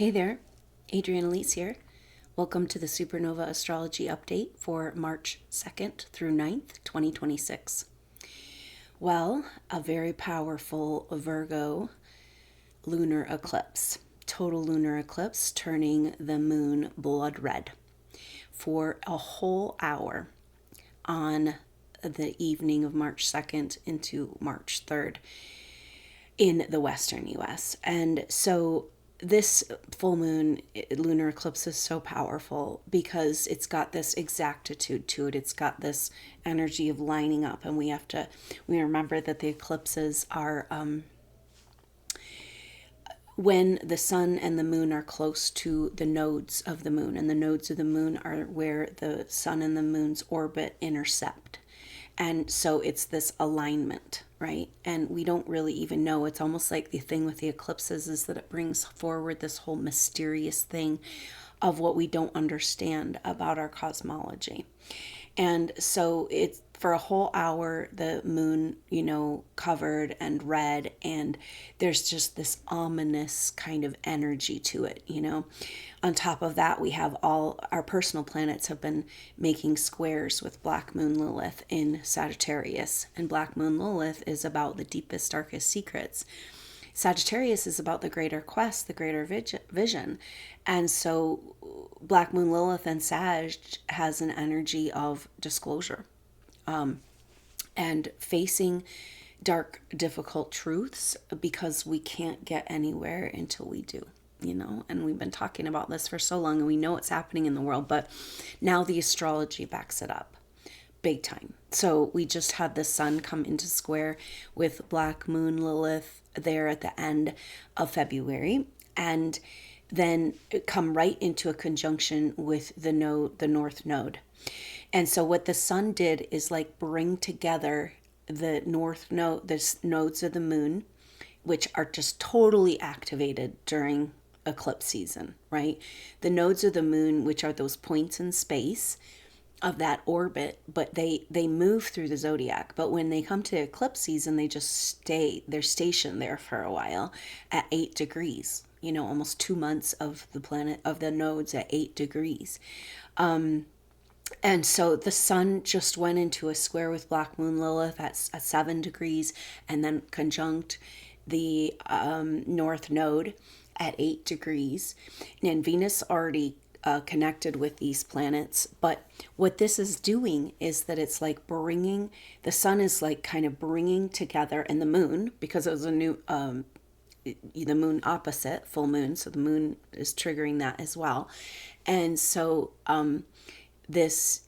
Hey there, Adrienne Elise here. Welcome to the SuperNova Astrology update for March 2nd through 9th, 2026. Well, a very powerful Virgo lunar eclipse, total lunar eclipse, turning the moon blood red for a whole hour on the evening of March 2nd into March 3rd in the western US. And so this full moon lunar eclipse is so powerful because it's got this exactitude to it. It's got this energy of lining up, and we remember that the eclipses are when the sun and the moon are close to the nodes of the moon, and the nodes of the moon are where the sun and the moon's orbit intercept. And so it's this alignment, right? And we don't really even know. It's almost like the thing with the eclipses is that it brings forward this whole mysterious thing of what we don't understand about our cosmology. And so it's for a whole hour, the moon, covered and red, and there's just this ominous kind of energy to it, On top of that, we have all our personal planets have been making squares with Black Moon Lilith in Sagittarius. And Black Moon Lilith is about the deepest, darkest secrets. Sagittarius is about the greater quest, the greater vision. And so Black Moon Lilith and Sag has an energy of disclosure and facing dark, difficult truths, because we can't get anywhere until we do, and we've been talking about this for so long, and we know what's happening in the world, but now the astrology backs it up big time. So we just had the sun come into square with Black Moon Lilith there at the end of February, and then come right into a conjunction with the North Node. And so what the sun did is like bring together the North Node, the nodes of the moon, which are just totally activated during eclipse season, right? The nodes of the moon, which are those points in space of that orbit, but they move through the zodiac. But when they come to eclipse season, they just they're stationed there for a while at 8 degrees, almost 2 months of the nodes at 8 degrees. And so the sun just went into a square with Black Moon Lilith at 7 degrees, and then conjunct the North Node at 8 degrees. And Venus already connected with these planets. But what this is doing is that it's like the sun is like kind of bringing together, and the moon, because it was a new, the moon opposite, full moon. So the moon is triggering that as well. And so, this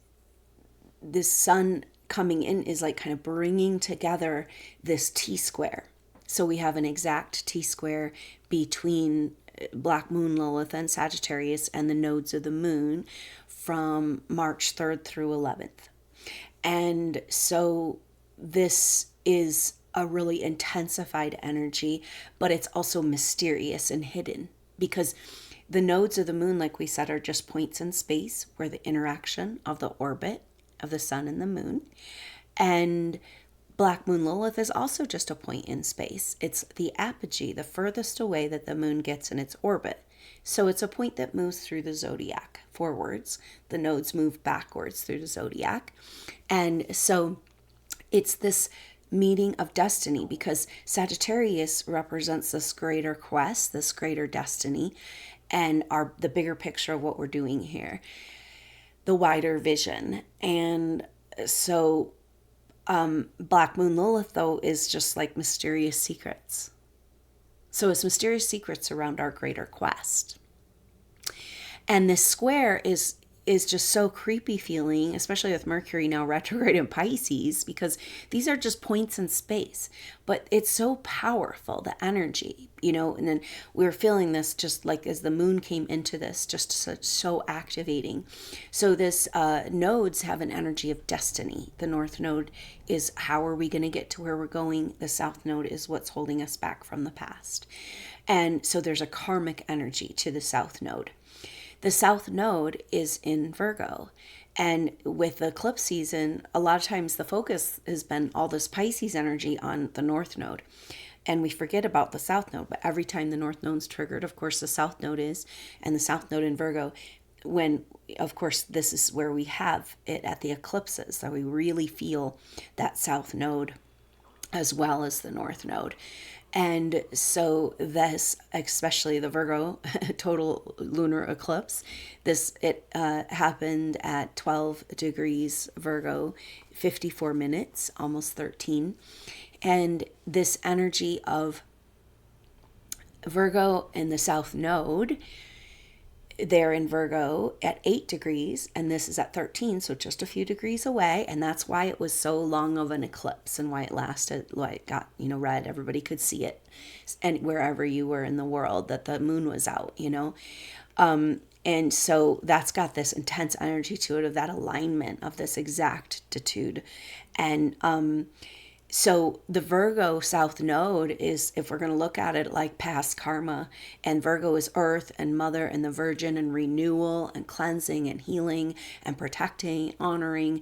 sun coming in is like kind of bringing together this T-square. So we have an exact T-square between Black Moon Lilith and Sagittarius and the nodes of the moon from March 3rd through 11th. And so this is a really intensified energy, but it's also mysterious and hidden, because the nodes of the moon, like we said, are just points in space where the interaction of the orbit of the sun and the moon. And Black Moon Lilith is also just a point in space. It's the apogee, the furthest away that the moon gets in its orbit. So it's a point that moves through the zodiac forwards. The nodes move backwards through the zodiac. And so it's this meeting of destiny, because Sagittarius represents this greater quest, this greater destiny, and the bigger picture of what we're doing here, the wider vision. And so Black Moon Lilith, though, is just like mysterious secrets. So it's mysterious secrets around our greater quest. And this square is just so creepy feeling, especially with Mercury now retrograde in Pisces, because these are just points in space, but it's so powerful, the energy, and then we were feeling this just like as the moon came into this, just so activating. So this nodes have an energy of destiny. The North Node is how are we going to get to where we're going? The South Node is what's holding us back from the past. And so there's a karmic energy to the South Node. The South Node is in Virgo, and with the eclipse season, a lot of times the focus has been all this Pisces energy on the North Node. And we forget about the south node, but every time the north node's triggered, of course, the south node is, and the south node in Virgo, when, of course, this is where we have it at the eclipses, so we really feel that south node as well as the north node. And so this, especially the Virgo total lunar eclipse, it happened at 12 degrees Virgo, 54 minutes, almost 13. And this energy of Virgo in the south node, they're in Virgo at 8 degrees, and this is at 13, so just a few degrees away. And that's why it was so long of an eclipse and why it lasted, why it got, red. Everybody could see it, and wherever you were in the world, that the moon was out, and so that's got this intense energy to it, of that alignment, of this exactitude. And so the Virgo South Node is, if we're going to look at it like past karma, and Virgo is Earth and Mother and the Virgin and renewal and cleansing and healing and protecting, honoring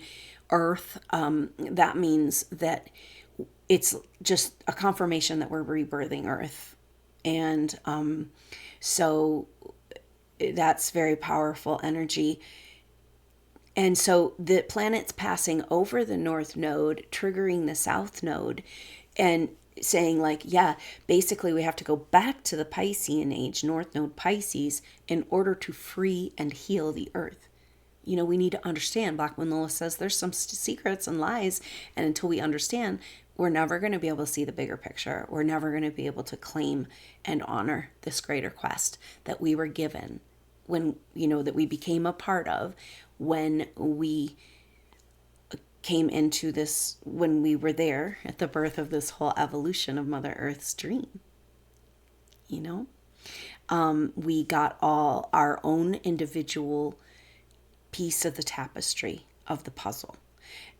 Earth, that means that it's just a confirmation that we're rebirthing Earth. And so that's very powerful energy. And so the planet's passing over the north node, triggering the south node, and saying like, yeah, basically we have to go back to the Piscean age, north node Pisces, in order to free and heal the earth. We need to understand, Black Moon Lilith says there's some secrets and lies, and until we understand, we're never going to be able to see the bigger picture. We're never going to be able to claim and honor this greater quest that we were given when, that we became a part of, when we came into this, when we were there at the birth of this whole evolution of Mother Earth's dream. We got all our own individual piece of the tapestry of the puzzle.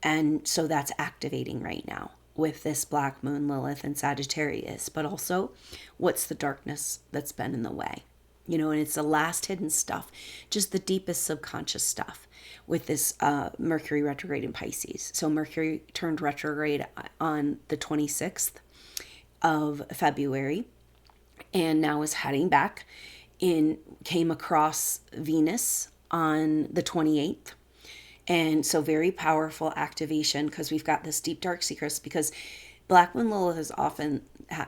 And so that's activating right now with this Black Moon Lilith and Sagittarius, but also what's the darkness that's been in the way. And it's the last hidden stuff, just the deepest subconscious stuff with this Mercury retrograde in Pisces. So Mercury turned retrograde on the 26th of February and now is heading back came across Venus on the 28th. And so very powerful activation, because we've got this deep dark secrets, because Black Moon Lilith is often,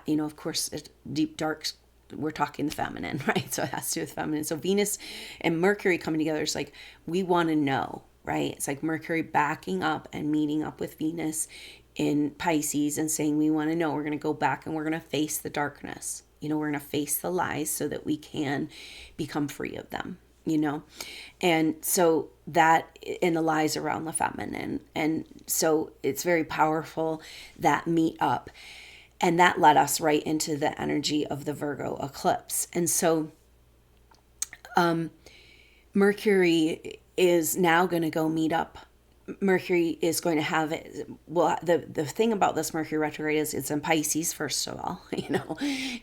of course, deep dark, we're talking the feminine, right? So it has to do with feminine. So Venus and Mercury coming together is like, we want to know, right? It's like Mercury backing up and meeting up with Venus in Pisces and saying, we want to know. We're going to go back and we're going to face the darkness. We're going to face the lies so that we can become free of them, And so that, in the lies around the feminine. And so it's very powerful, that meet up. And that led us right into the energy of the Virgo eclipse. And so Mercury is now going to go meet up. Mercury is going to have it. Well, the thing about this Mercury retrograde is it's in Pisces, first of all.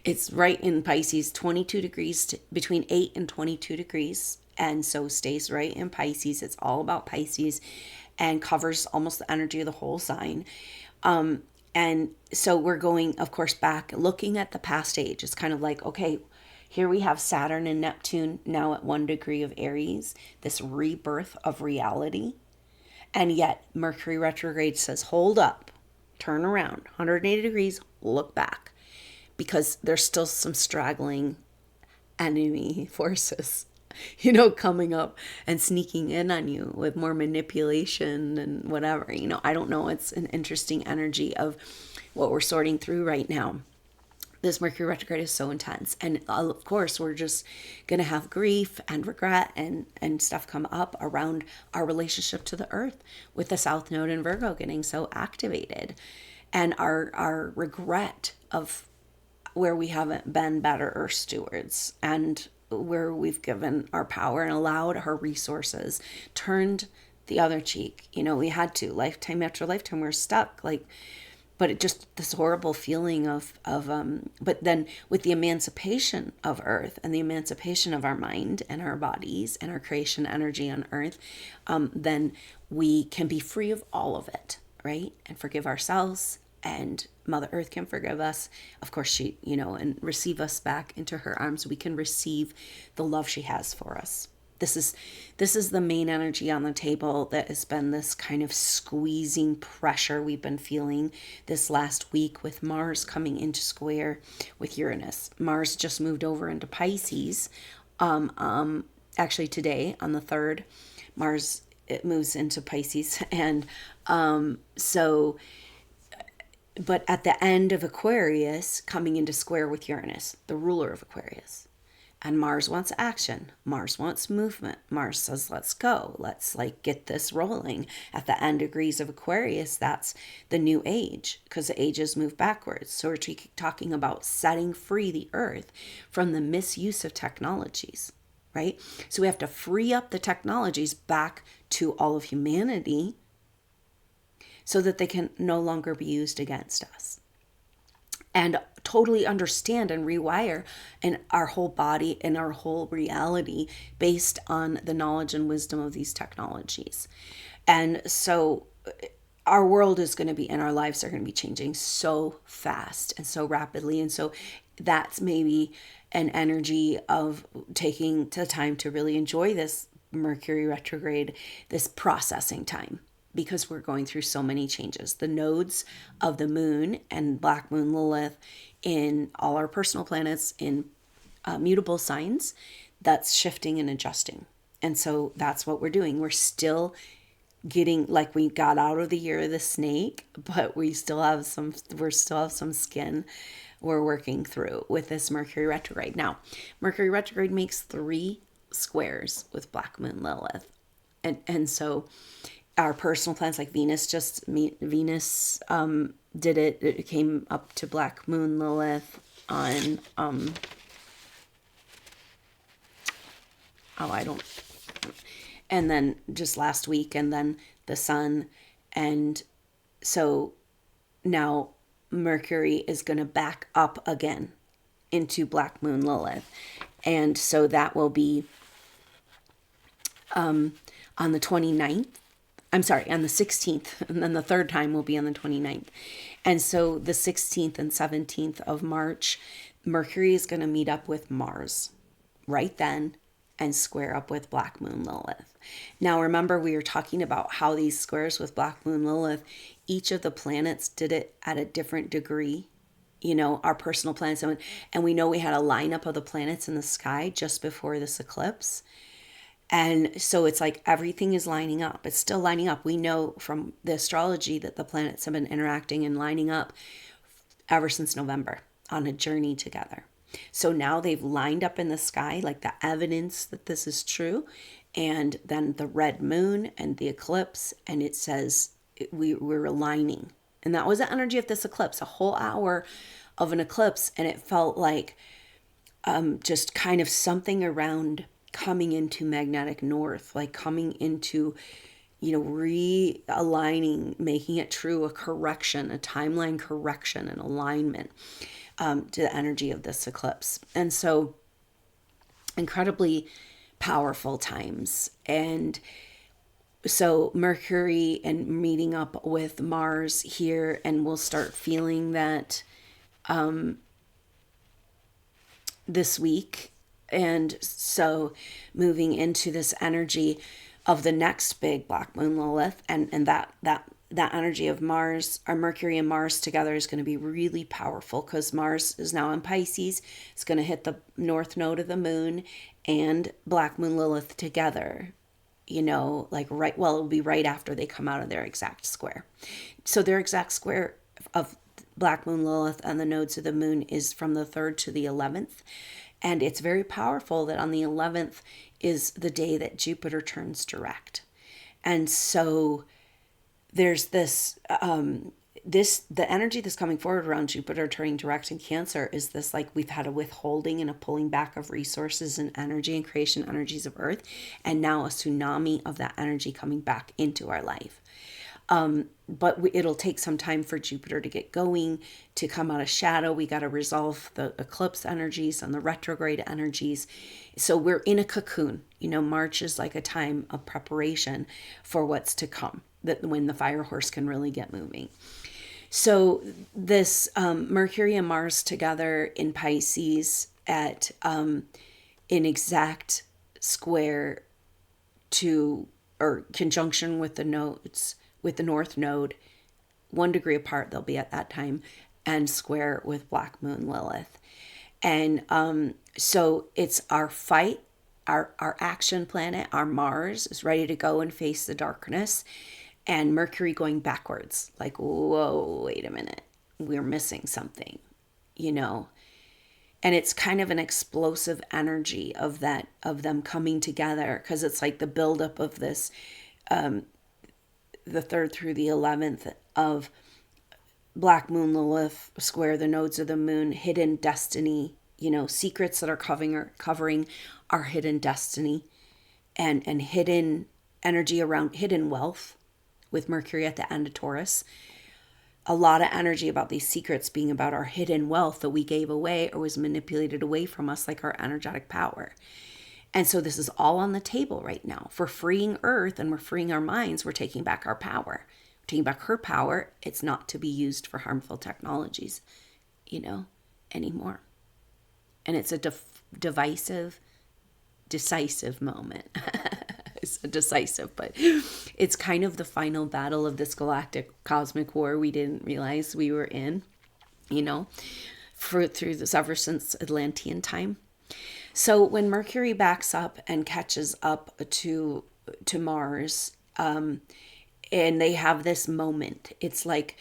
It's right in Pisces, 22 degrees, between 8 and 22 degrees. And so stays right in Pisces. It's all about Pisces and covers almost the energy of the whole sign. And so we're going, of course, back looking at the past age. It's kind of like, okay, here we have Saturn and Neptune now at 1 degree of Aries, this rebirth of reality. And yet Mercury retrograde says, hold up, turn around, 180 degrees, look back, because there's still some straggling enemy forces, coming up and sneaking in on you with more manipulation and whatever. I don't know. It's an interesting energy of what we're sorting through right now. This Mercury retrograde is so intense. And of course, we're just going to have grief and regret and stuff come up around our relationship to the earth, with the South Node in Virgo getting so activated, and our regret of where we haven't been better earth stewards, and where we've given our power and allowed our resources, turned the other cheek. We had to, lifetime after lifetime, we're stuck, but it just, this horrible feeling of but then with the emancipation of earth and the emancipation of our mind and our bodies and our creation energy on earth, then we can be free of all of it, right? And forgive ourselves and Mother Earth can forgive us. Of course, she, and receive us back into her arms. We can receive the love she has for us. This is the main energy on the table that has been this kind of squeezing pressure we've been feeling this last week with Mars coming into square with Uranus. Mars just moved over into Pisces. Actually today on the 3rd, Mars, it moves into Pisces. And but at the end of Aquarius, coming into square with Uranus, the ruler of Aquarius. And Mars wants action. Mars wants movement. Mars says, let's go. Let's get this rolling. At the end degrees of Aquarius, that's the new age, because the ages move backwards. So we're talking about setting free the earth from the misuse of technologies, right? So we have to free up the technologies back to all of humanity so that they can no longer be used against us. And totally understand and rewire in our whole body and our whole reality based on the knowledge and wisdom of these technologies. And so our world is going to be, and our lives are going to be changing so fast and so rapidly. And so that's maybe an energy of taking the time to really enjoy this Mercury retrograde, this processing time, because we're going through so many changes. The nodes of the moon and Black Moon Lilith in all our personal planets in mutable signs, that's shifting and adjusting. And so that's what we're doing. We're still getting, we got out of the year of the snake, but we still have some skin we're working through with this Mercury retrograde. Now, Mercury retrograde makes 3 squares with Black Moon Lilith. And so our personal planets, like Venus did it. It came up to Black Moon Lilith on and then just last week, and then the sun. And so now Mercury is going to back up again into Black Moon Lilith. And so that will be on the 29th. I'm sorry, on the 16th, and then the third time will be on the 29th. And so the 16th and 17th of March, Mercury is going to meet up with Mars right then and square up with Black Moon Lilith. Now, remember, we were talking about how these squares with Black Moon Lilith, each of the planets did it at a different degree. Our personal planets, and we know we had a lineup of the planets in the sky just before this eclipse. And so it's everything is lining up. It's still lining up. We know from the astrology that the planets have been interacting and lining up ever since November on a journey together. So now they've lined up in the sky, the evidence that this is true. And then the red moon and the eclipse, and it says we're aligning. And that was the energy of this eclipse, a whole hour of an eclipse. And it felt like just kind of something around coming into magnetic north, coming into, realigning, making it true, a correction, a timeline correction, an alignment to the energy of this eclipse. And so incredibly powerful times. And so Mercury and meeting up with Mars here, and we'll start feeling that this week. And so moving into this energy of the next big Black Moon Lilith, and that energy of Mars, our Mercury and Mars together is going to be really powerful, because Mars is now in Pisces. It's going to hit the north node of the moon and Black Moon Lilith together, it'll be right after they come out of their exact square. So their exact square of Black Moon Lilith and the nodes of the moon is from the 3rd to the 11th. And it's very powerful that on the 11th is the day that Jupiter turns direct. And so there's this, the energy that's coming forward around Jupiter turning direct in Cancer is this, we've had a withholding and a pulling back of resources and energy and creation energies of Earth. And now a tsunami of that energy coming back into our life. But it'll take some time for Jupiter to get going, to come out of shadow. We got to resolve the eclipse energies and the retrograde energies. So we're in a cocoon. March is a time of preparation for what's to come, that when the fire horse can really get moving. So this Mercury and Mars together in Pisces at an exact square to, or conjunction with the nodes, with the North Node, 1 degree apart they'll be at that time, and square with Black Moon Lilith. And so it's our fight, our action planet, our Mars is ready to go and face the darkness, and Mercury going backwards, like, whoa, wait a minute, we're missing something, you know? And it's kind of an explosive energy of that, of them coming together, because it's like the buildup of this, the 3rd through the 11th of Black Moon Lilith square the nodes of the moon, hidden destiny, you know, secrets that are covering our hidden destiny, and hidden energy around hidden wealth with Mercury at the end of Taurus. A lot of energy about these secrets being about our hidden wealth that we gave away or was manipulated away from us, like our energetic power. And so this is all on the table right now. For freeing Earth, and we're freeing our minds, we're taking back our power. We're taking back her power. It's not to be used for harmful technologies, you know, anymore. And it's a decisive moment. It's decisive, but it's kind of the final battle of this galactic cosmic war we didn't realize we were in, you know, through this ever since Atlantean time. So when Mercury backs up and catches up to Mars, and they have this moment, it's like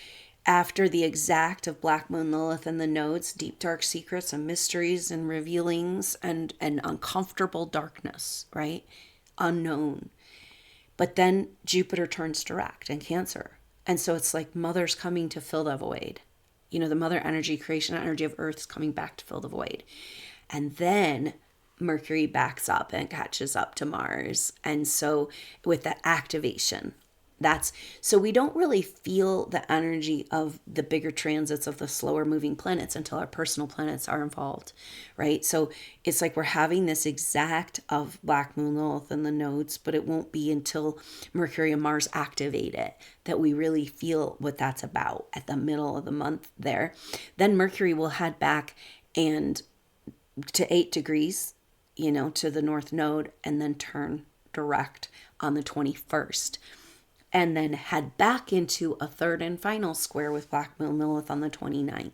after the exact of Black Moon Lilith and the nodes, deep dark secrets and mysteries and revealings and uncomfortable darkness, right? Unknown. But then Jupiter turns direct in Cancer. And so it's like Mother's coming to fill the void. You know, the mother energy, creation energy of Earth is coming back to fill the void. And then Mercury backs up and catches up to Mars. And so with that activation, so we don't really feel the energy of the bigger transits of the slower moving planets until our personal planets are involved, right? So it's like we're having this exact of Black Moon Lilith and the nodes, but it won't be until Mercury and Mars activate it that we really feel what that's about at the middle of the month there. Then Mercury will head back and to 8 degrees, you know, to the North Node, and then turn direct on the 21st. And then head back into a 3rd and final square with Black Moon Lilith on the 29th.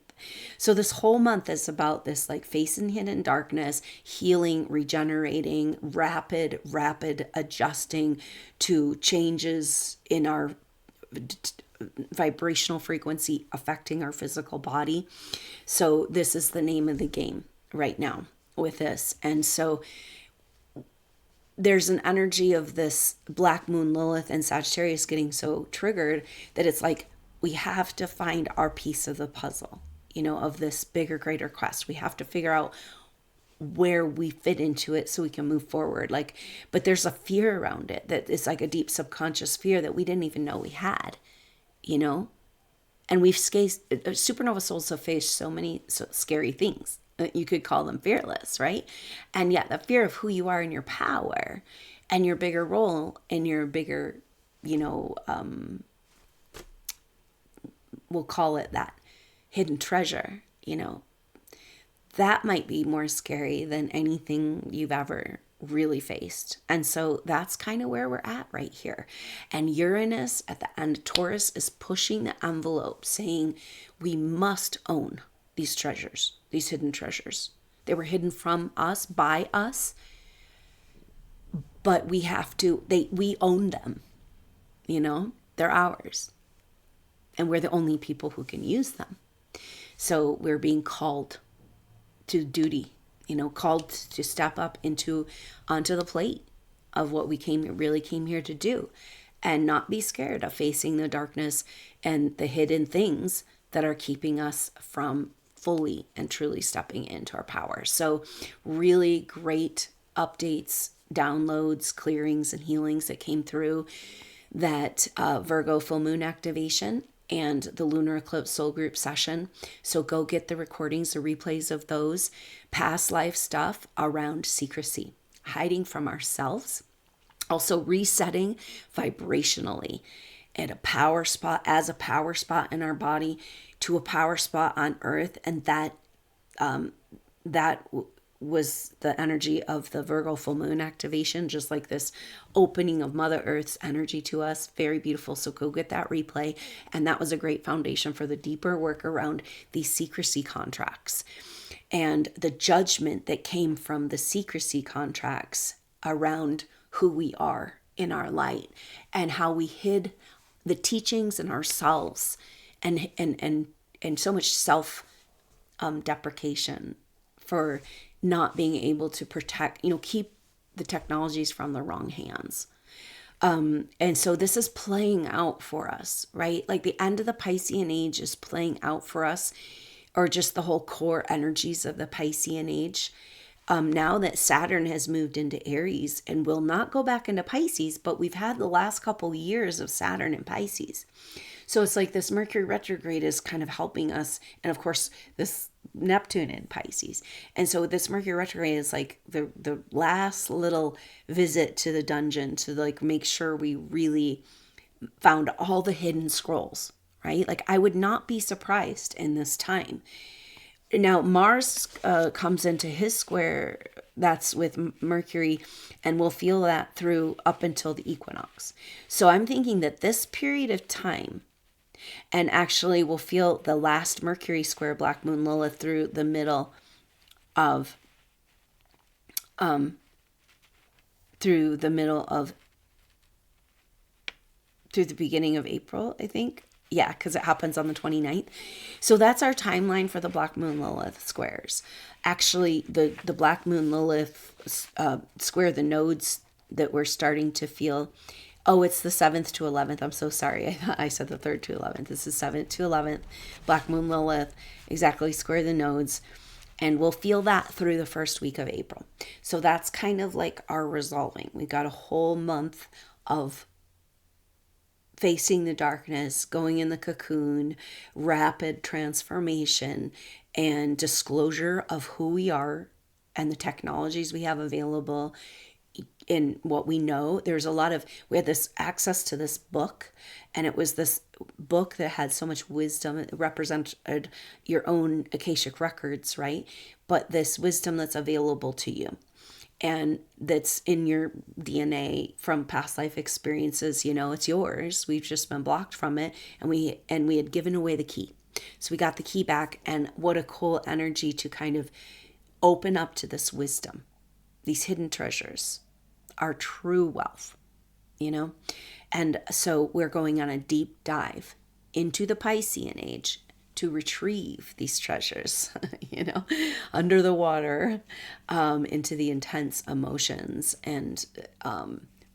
So this whole month is about this, like, facing hidden darkness, healing, regenerating, rapid adjusting to changes in our vibrational frequency affecting our physical body. So this is the name of the game right now with this. And so there's an energy of this Black Moon Lilith and Sagittarius getting so triggered that it's like we have to find our piece of the puzzle, you know, of this bigger, greater quest. We have to figure out where we fit into it so we can move forward. Like, but there's a fear around it that it's like a deep subconscious fear that we didn't even know we had, you know? And SuperNova Souls have faced so many scary things. You could call them fearless, right? And yet the fear of who you are and your power and your bigger role and your bigger, you know, we'll call it that hidden treasure, you know, that might be more scary than anything you've ever really faced. And so that's kind of where we're at right here. And Uranus at the end of Taurus is pushing the envelope, saying we must own these treasures, these hidden treasures. They were hidden from us, by us, but we own them, you know, they're ours. And we're the only people who can use them. So we're being called to duty, you know, called to step up onto the plate of what we really came here to do, and not be scared of facing the darkness and the hidden things that are keeping us from fully and truly stepping into our power. So really great updates, downloads, clearings, and healings that came through that Virgo Full Moon activation and the Lunar Eclipse Soul Group session. So go get the recordings, the replays of those past life stuff around secrecy, hiding from ourselves, also resetting vibrationally. at a power spot, as a power spot in our body, to a power spot on Earth. And that was the energy of the Virgo full moon activation, just like this opening of Mother Earth's energy to us. Very beautiful. So go get that replay. And that was a great foundation for the deeper work around these secrecy contracts and the judgment that came from the secrecy contracts around who we are in our light and how we hid the teachings in ourselves, and so much self deprecation for not being able to protect, keep the technologies from the wrong hands. And so this is playing out for us, right? Like the end of the Piscean age is playing out for us, or just the whole core energies of the Piscean age. Now that Saturn has moved into Aries and will not go back into Pisces, but we've had the last couple years of Saturn in Pisces. So it's like this Mercury retrograde is kind of helping us. And of course, this Neptune in Pisces. And so this Mercury retrograde is like the last little visit to the dungeon to like make sure we really found all the hidden scrolls, right? Like I would not be surprised in this time. Now Mars comes into his square that's with Mercury, and we'll feel that through up until the equinox. So I'm thinking that this period of time, and actually we'll feel the last Mercury square Black Moon Lilith through the middle of through the beginning of April, I think. Yeah, because it happens on the 29th. So that's our timeline for the Black Moon Lilith squares. Actually, the Black Moon Lilith square, the nodes that we're starting to feel. Oh, it's the 7th to 11th. I'm so sorry. I thought I said the 3rd to 11th. This is 7th to 11th. Black Moon Lilith, exactly square the nodes. And we'll feel that through the first week of April. So that's kind of like our resolving. We got a whole month of facing the darkness, going in the cocoon, rapid transformation, and disclosure of who we are and the technologies we have available in what we know. We had this access to this book, and it was this book that had so much wisdom. It represented your own Akashic records, right? But this wisdom that's available to you, and that's in your DNA from past life experiences, it's yours. We've just been blocked from it, and we had given away the key. So we got the key back, and what a cool energy to kind of open up to this wisdom, these hidden treasures, our true wealth, And so we're going on a deep dive into the Piscean age to retrieve these treasures, under the water, into the intense emotions and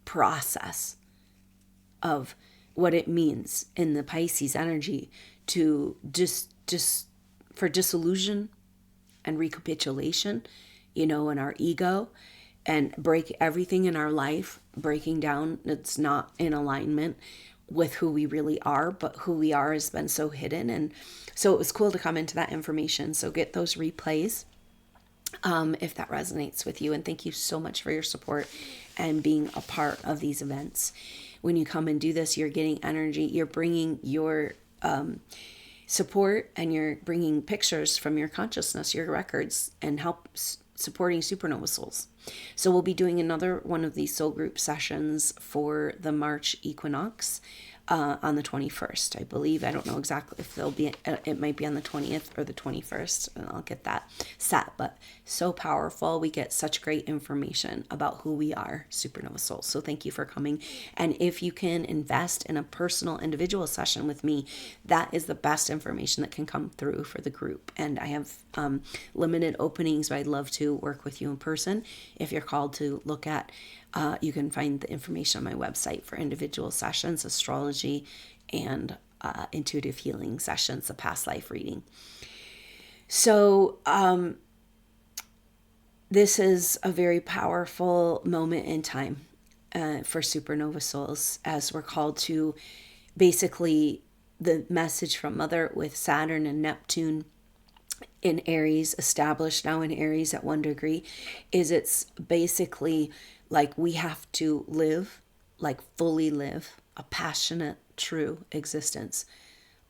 process of what it means in the Pisces energy to just for disillusion and recapitulation, in our ego, and break everything in our life, breaking down that's not in alignment with who we really are, but who we are has been so hidden. And so it was cool to come into that information. So get those replays if that resonates with you. And thank you so much for your support and being a part of these events. When you come and do this, you're getting energy, you're bringing your support, and you're bringing pictures from your consciousness, your records, and help supporting SuperNova Souls. So we'll be doing another one of these soul group sessions for the March equinox on the 21st, I believe. I don't know exactly if they'll be, it might be on the 20th or the 21st, and I'll get that set. But so powerful. We get such great information about who we are, SuperNova Souls. So thank you for coming. And if you can invest in a personal individual session with me, that is the best information that can come through for the group. And I have limited openings, but I'd love to work with you in person. If you're called to look at, you can find the information on my website for individual sessions, astrology, and intuitive healing sessions, a past life reading. So this is a very powerful moment in time for SuperNova Souls, as we're called to basically the message from Mother with Saturn and Neptune in Aries, established now in Aries at 1 degree, is it's basically like we have to live, like fully live a passionate, true existence,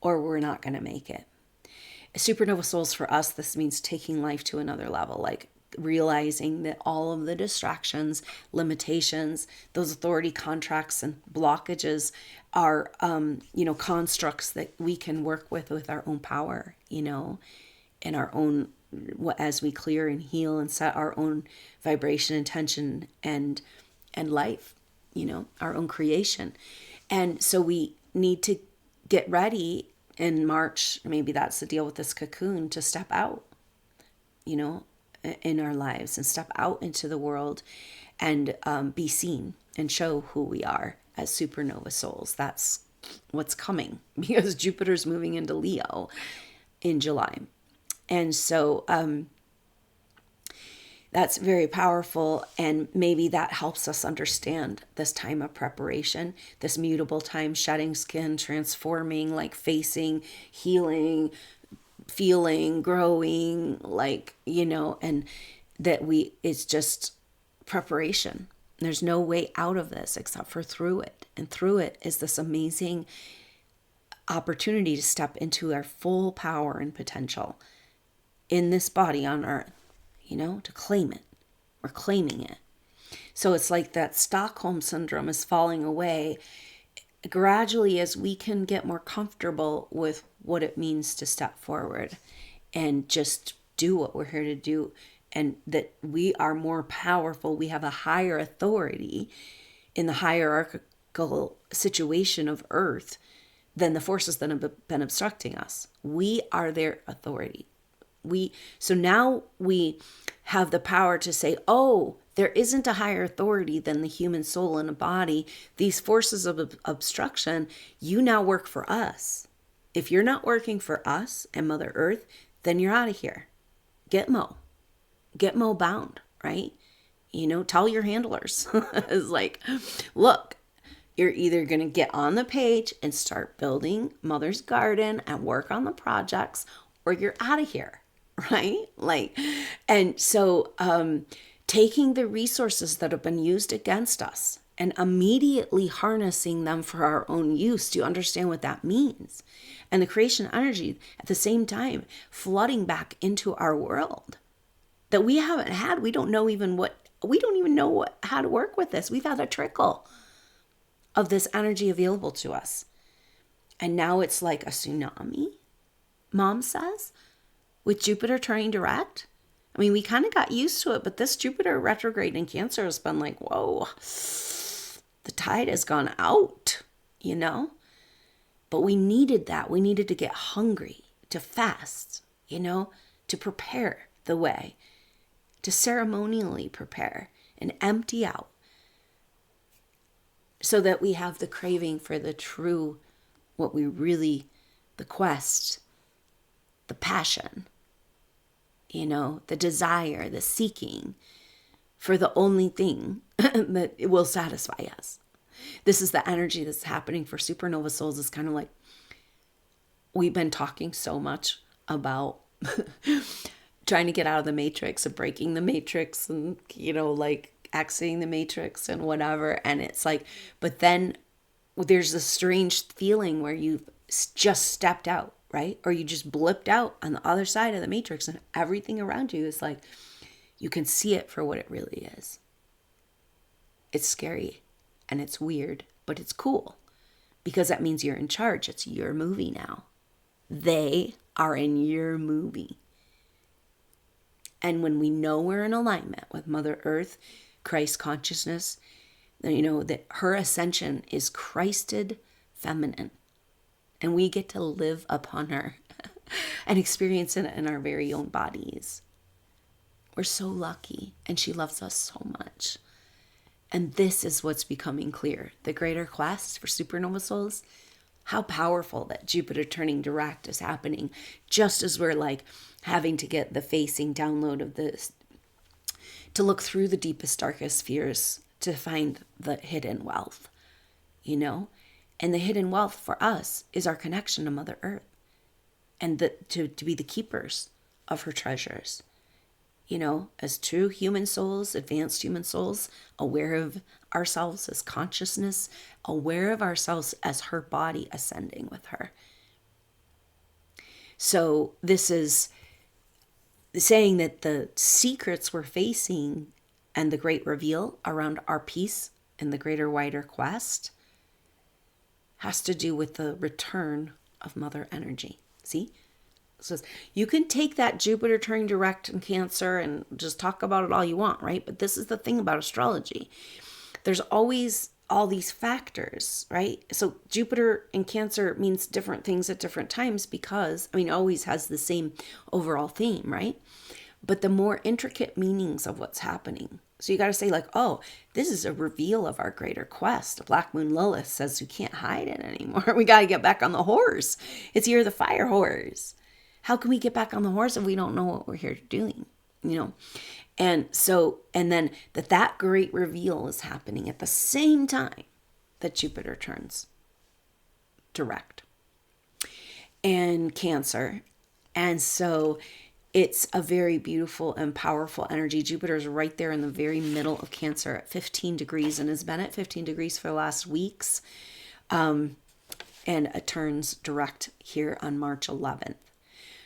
or we're not going to make it. Supernova Souls, for us, this means taking life to another level, like realizing that all of the distractions, limitations, those authority contracts and blockages are, constructs that we can work with our own power, in our own, as we clear and heal and set our own vibration, intention, and life, our own creation. And so we need to get ready in March. Maybe that's the deal with this cocoon, to step out, in our lives, and step out into the world and be seen and show who we are as supernova souls. That's what's coming, because Jupiter's moving into Leo in July. And so that's very powerful. And maybe that helps us understand this time of preparation, this mutable time, shedding skin, transforming, like facing, healing, feeling, growing, and that it's just preparation. There's no way out of this except for through it. And through it is this amazing opportunity to step into our full power and potential in this body on earth, to claim it. We're claiming it. So it's like that Stockholm syndrome is falling away gradually as we can get more comfortable with what it means to step forward and just do what we're here to do, and that we are more powerful. We have a higher authority in the hierarchical situation of Earth than the forces that have been obstructing us. We are their authority. So now we have the power to say, oh, there isn't a higher authority than the human soul in a body. These forces of obstruction, you now work for us. If you're not working for us and Mother Earth, then you're out of here. Get Mo bound, right? Tell your handlers. It's like, look, you're either going to get on the page and start building Mother's garden and work on the projects, or you're out of here, right? And so taking the resources that have been used against us and immediately harnessing them for our own use. Do you understand what that means? And the creation energy at the same time flooding back into our world that we haven't had. We don't even know how to work with this. We've had a trickle of this energy available to us. And now it's like a tsunami, Mom says, with Jupiter turning direct. I mean, we kind of got used to it, but this Jupiter retrograde in Cancer has been like, whoa, the tide has gone out, But we needed that. We needed to get hungry, to fast, to prepare the way, to ceremonially prepare and empty out, so that we have the craving for the true, the quest, the passion, the desire, the seeking for the only thing that will satisfy us. This is the energy that's happening for supernova souls. It's kind of like we've been talking so much about trying to get out of the matrix, of breaking the matrix, and, exiting the matrix and whatever. And it's like, but then there's this strange feeling where you've just stepped out, right? Or you just blipped out on the other side of the matrix, and everything around you is like, you can see it for what it really is. It's scary and it's weird, but it's cool, because that means you're in charge. It's your movie now. They are in your movie. And when we know we're in alignment with Mother Earth, Christ consciousness, that her ascension is Christed feminine, and we get to live upon her and experience it in our very own bodies. We're so lucky, and she loves us so much. And this is what's becoming clear. The greater quest for supernova souls, how powerful that Jupiter turning direct is happening, just as we're having to get the facing download of this, to look through the deepest, darkest fears to find the hidden wealth, And the hidden wealth for us is our connection to Mother Earth, and to be the keepers of her treasures, as true human souls, advanced human souls, aware of ourselves as consciousness, aware of ourselves as her body ascending with her. So this is saying that the secrets we're facing and the great reveal around our peace and the greater, wider quest has to do with the return of Mother Energy. See? So you can take that Jupiter turning direct in Cancer and just talk about it all you want, right? But this is the thing about astrology. There's always all these factors, right? So Jupiter in Cancer means different things at different times because, it always has the same overall theme, right? But the more intricate meanings of what's happening. So you got to say like, oh, this is a reveal of our greater quest. Black Moon Lilith says we can't hide it anymore. We got to get back on the horse. It's year of the fire horse. How can we get back on the horse if we don't know what we're here doing? And then that great reveal is happening at the same time that Jupiter turns direct and Cancer. And so it's a very beautiful and powerful energy. Jupiter is right there in the very middle of Cancer at 15 degrees and has been at 15 degrees for the last weeks. And it turns direct here on March 11th.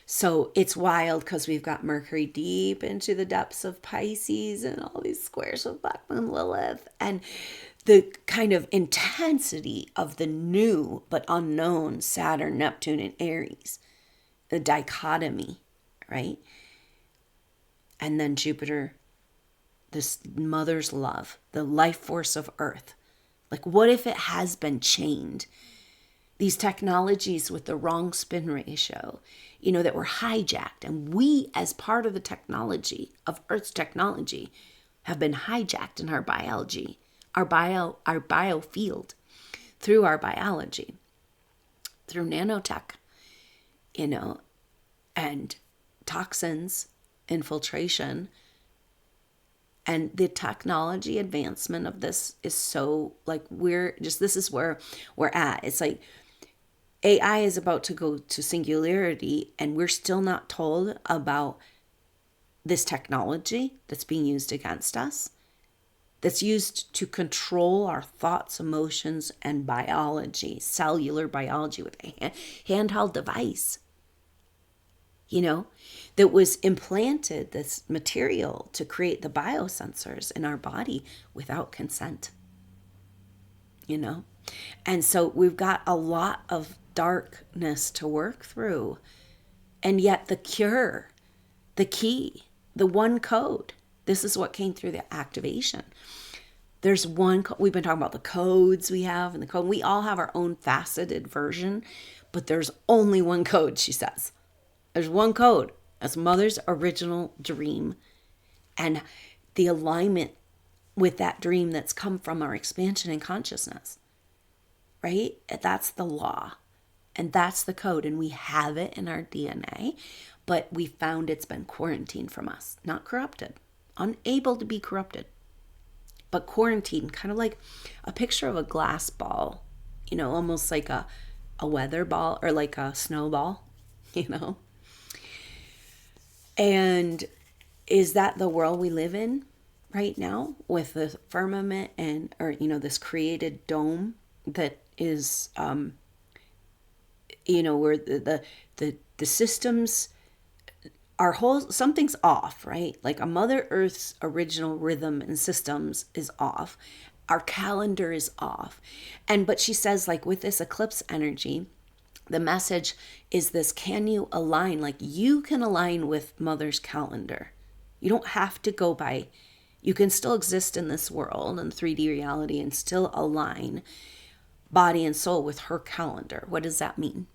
So it's wild because we've got Mercury deep into the depths of Pisces and all these squares with Black Moon Lilith. And the kind of intensity of the new but unknown Saturn, Neptune, and Aries. The dichotomy, right? And then Jupiter, this mother's love, the life force of Earth. Like, what if it has been chained? These technologies with the wrong spin ratio, that were hijacked. And we, as part of the technology, of Earth's technology, have been hijacked in our biology, our biofield, through our biology, through nanotech, and toxins, infiltration. And the technology advancement of this is so, this is where we're at. It's like AI is about to go to singularity, and we're still not told about this technology that's being used against us, that's used to control our thoughts, emotions, and biology, cellular biology with a handheld device, that was implanted, this material to create the biosensors in our body without consent, And so we've got a lot of darkness to work through. And yet the cure, the key, the one code, this is what came through the activation. There's one, we've been talking about the codes we have and the code. We all have our own faceted version, but there's only one code, she says. There's one code. That's Mother's original dream and the alignment with that dream that's come from our expansion in consciousness, right? That's the law and that's the code, and we have it in our DNA, but we found it's been quarantined from us, not corrupted, unable to be corrupted, but quarantined, kind of like a picture of a glass ball, almost like a weather ball or like a snowball, And is that the world we live in right now with the firmament or this created dome that is, where the systems, something's off, right? Like a Mother Earth's original rhythm and systems is off. Our calendar is off. But she says, like with this eclipse energy, the message is this: can you align? Like you can align with Mother's calendar. You don't have to go by, you can still exist in this world and 3D reality and still align body and soul with her calendar. What does that mean?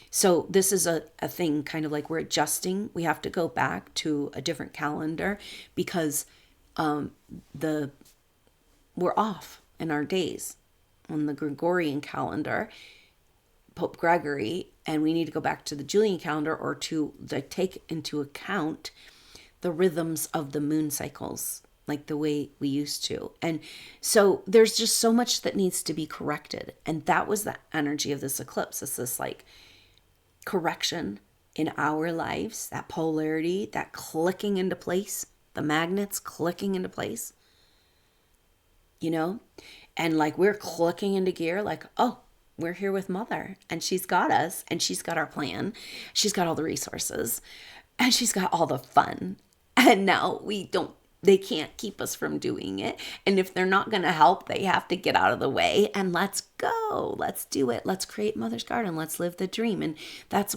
So this is a thing kind of like we're adjusting. We have to go back to a different calendar because we're off in our days on the Gregorian calendar, Pope Gregory, and we need to go back to the Julian calendar or to take into account the rhythms of the moon cycles like the way we used to. And so there's just so much that needs to be corrected. And that was the energy of this eclipse. It's this like correction in our lives, that polarity, that clicking into place, the magnets clicking into place, you know, and like we're clicking into gear, like, oh, we're here with mother and she's got us and she's got our plan. She's got all the resources and she's got all the fun. And now they can't keep us from doing it. And if they're not going to help, they have to get out of the way and let's go. Let's do it. Let's create Mother's Garden. Let's live the dream. And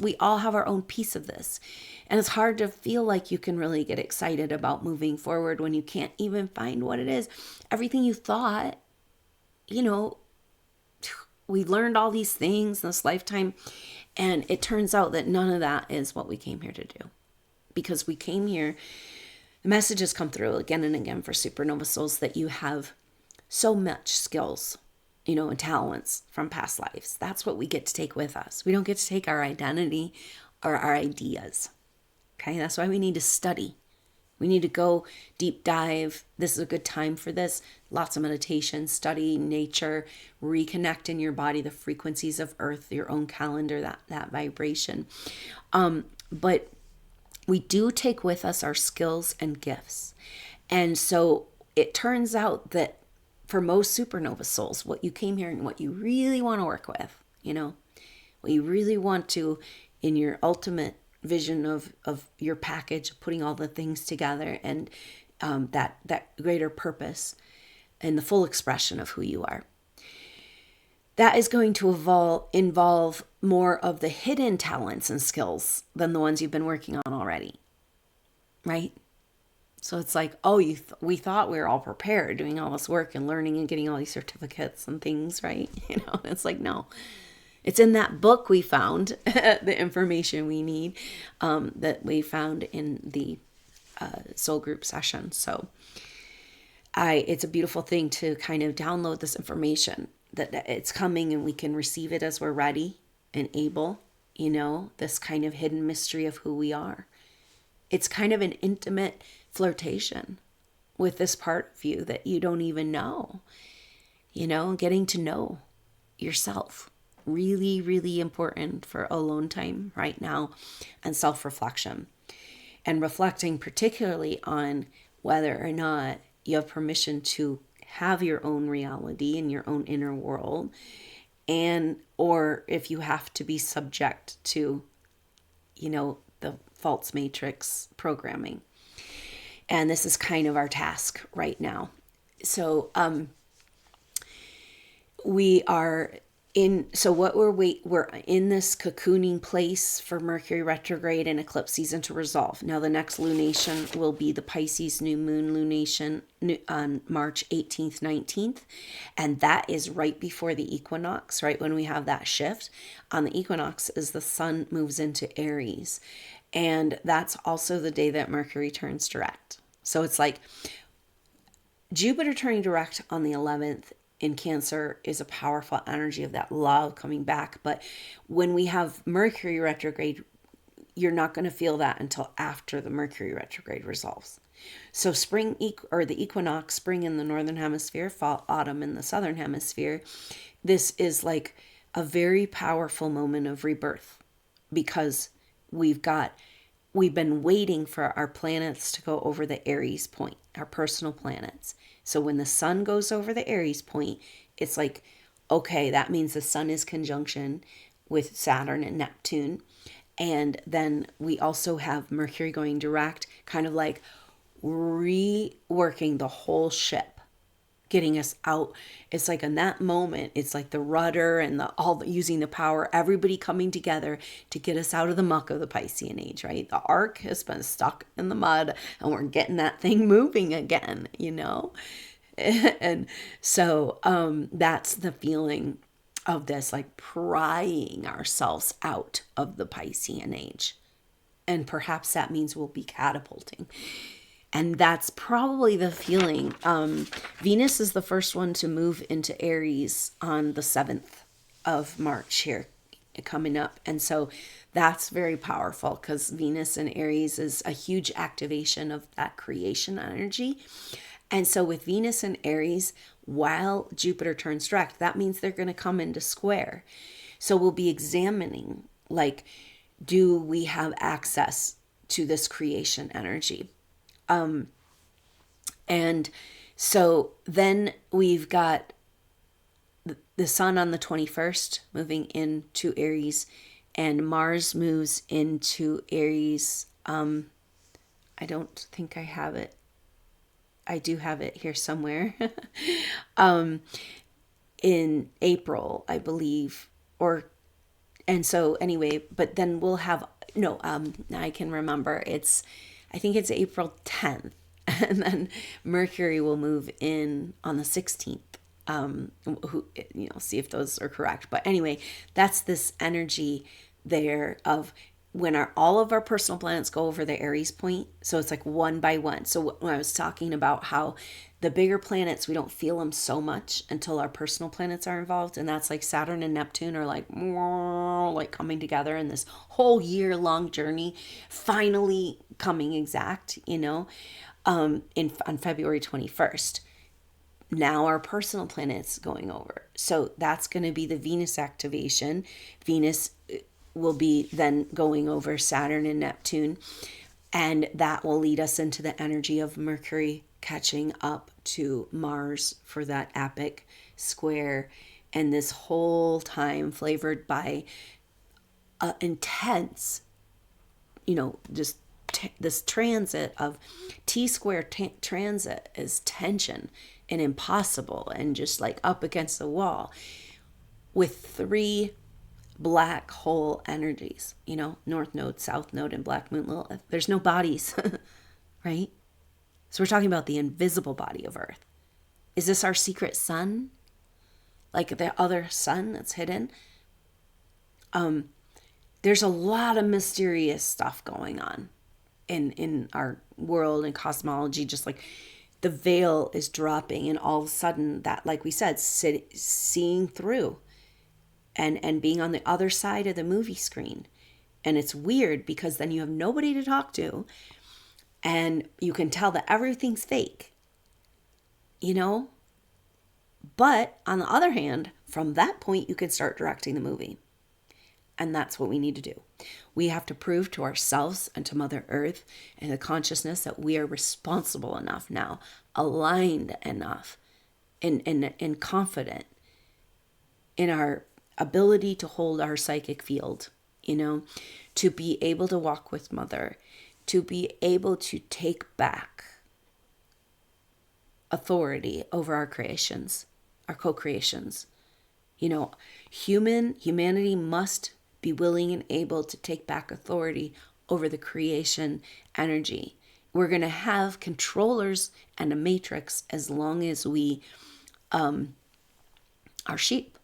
we all have our own piece of this. And it's hard to feel like you can really get excited about moving forward when you can't even find what it is. Everything you thought, you know, we learned all these things in this lifetime, and it turns out that none of that is what we came here to do. Because we came here, the messages come through again and again for SuperNova Souls that you have so much skills, you know, and talents from past lives. That's what we get to take with us. We don't get to take our identity or our ideas. Okay, that's why we need to study. We need to go deep dive. This is a good time for this. Lots of meditation, study nature, reconnect in your body, the frequencies of earth, your own calendar, that vibration. But we do take with us our skills and gifts. And so it turns out that for most SuperNova Souls, what you came here and what you really want to work with, you know, what you really want to, in your ultimate vision of your package, putting all the things together and that greater purpose and the full expression of who you are. That is going to involve more of the hidden talents and skills than the ones you've been working on already, right? So it's like, oh, we thought we were all prepared doing all this work and learning and getting all these certificates and things, right? You know, it's like, no. It's in that book we found the information we need that we found in the soul group session. So it's a beautiful thing to kind of download this information that it's coming and we can receive it as we're ready and able, you know, this kind of hidden mystery of who we are. It's kind of an intimate flirtation with this part of you that you don't even know, you know, getting to know yourself. Really, really important for alone time right now and self-reflection. And reflecting particularly on whether or not you have permission to have your own reality in your own inner world, and or if you have to be subject to, you know, the false matrix programming. And this is kind of our task right now. So we're in this cocooning place for Mercury retrograde and eclipse season to resolve. Now the next lunation will be the Pisces new moon lunation on March 18th, 19th. And that is right before the equinox, right when we have that shift. On the equinox is the sun moves into Aries. And that's also the day that Mercury turns direct. So it's like Jupiter turning direct on the 11th in Cancer is a powerful energy of that love coming back. But when we have Mercury retrograde, you're not going to feel that until after the Mercury retrograde resolves. So spring or the equinox, spring in the northern hemisphere, fall, autumn in the southern hemisphere. This is like a very powerful moment of rebirth because we've been waiting for our planets to go over the Aries point, our personal planets. So when the sun goes over the Aries point, it's like, okay, that means the sun is conjunction with Saturn and Neptune. And then we also have Mercury going direct, kind of like reworking the whole ship, getting us out. It's like in that moment, it's like the rudder and using the power, everybody coming together to get us out of the muck of the Piscean age, right? The ark has been stuck in the mud and we're getting that thing moving again, you know? And so that's the feeling of this, like prying ourselves out of the Piscean age. And perhaps that means we'll be catapulting. And that's probably the feeling. Venus is the first one to move into Aries on the 7th of March here coming up. And so that's very powerful because Venus in Aries is a huge activation of that creation energy. And so with Venus in Aries, while Jupiter turns direct, that means they're going to come into square. So we'll be examining, like, do we have access to this creation energy? And so then we've got the sun on the 21st moving into Aries, and Mars moves into Aries. I don't think I have it. I do have it here somewhere. In April, I believe, and so anyway, but then we'll have, no, I can remember, I think it's April 10th, and then Mercury will move in on the 16th. See if those are correct. But anyway, that's this energy there of when all of our personal planets go over the Aries point. So it's like one by one. So when I was talking about how the bigger planets, we don't feel them so much until our personal planets are involved. And that's like Saturn and Neptune are like coming together in this whole year-long journey, finally coming exact, on February 21st. Now our personal planet's going over. So that's going to be the Venus activation. Venus will be then going over Saturn and Neptune. And that will lead us into the energy of Mercury catching up to Mars for that epic square. And this whole time flavored by intense, just this transit of T-square transit is tension and impossible and just like up against the wall with 3 black hole energies, North Node, South Node, and Black Moon Lilith. There's no bodies, right? So we're talking about the invisible body of Earth. Is this our secret sun? Like the other sun that's hidden? There's a lot of mysterious stuff going on in our world and cosmology, just like the veil is dropping, and all of a sudden that, like we said, seeing through and being on the other side of the movie screen. And it's weird because then you have nobody to talk to and you can tell that everything's fake, But on the other hand, from that point, you can start directing the movie. And that's what we need to do. We have to prove to ourselves and to Mother Earth and the consciousness that we are responsible enough now, aligned enough, and confident in our ability to hold our psychic field, to be able to walk with Mother, to be able to take back authority over our creations, our co-creations. Humanity must be willing and able to take back authority over the creation energy. We're going to have controllers and a matrix as long as we are sheep,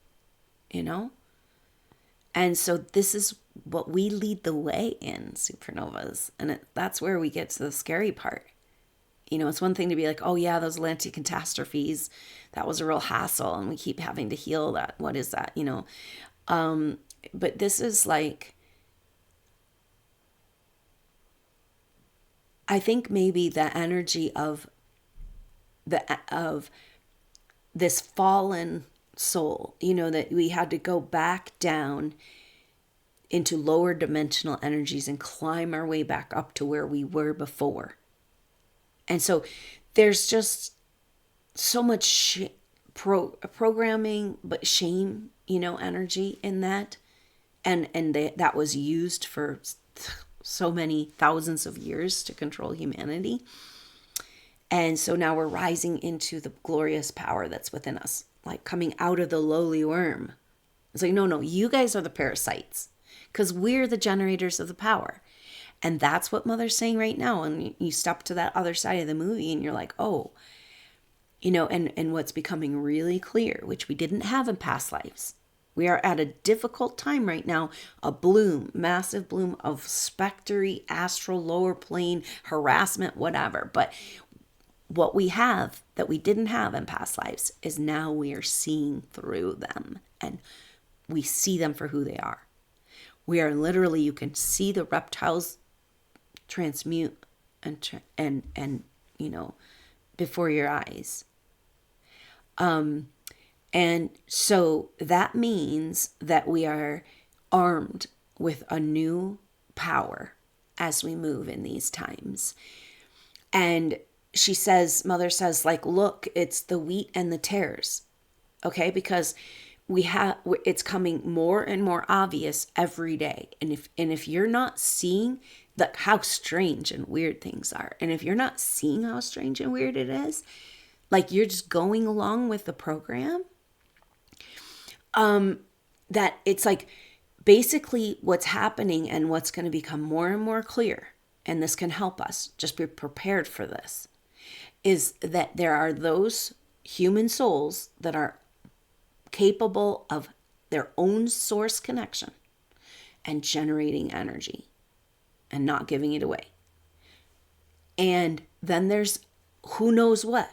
And so this is what we lead the way in supernovas. And that's where we get to the scary part. It's one thing to be like, oh yeah, those Atlantic catastrophes, that was a real hassle and we keep having to heal that. What is that? But this is like, I think maybe the energy of this fallen soul, that we had to go back down into lower dimensional energies and climb our way back up to where we were before. And so there's just so much programming, but shame, energy in that. And that was used for so many thousands of years to control humanity. And so now we're rising into the glorious power that's within us, like coming out of the lowly worm. It's like, no, you guys are the parasites because we're the generators of the power. And that's what Mother's saying right now. And you step to that other side of the movie and you're like, oh, and what's becoming really clear, which we didn't have in past lives. We are at a difficult time right now, a bloom, massive bloom of spectry, astral, lower plane, harassment, whatever. But what we have that we didn't have in past lives is now we are seeing through them and we see them for who they are. We are literally, you can see the reptiles transmute and before your eyes. And so that means that we are armed with a new power as we move in these times. And she says, Mother says, like, look, it's the wheat and the tares. Okay, because it's coming more and more obvious every day. And if you're not seeing how strange and weird things are, and if you're not seeing how strange and weird it is, like you're just going along with the program, that it's like basically what's happening and what's going to become more and more clear, and this can help us just be prepared for this, is that there are those human souls that are capable of their own source connection and generating energy and not giving it away. And then there's who knows what,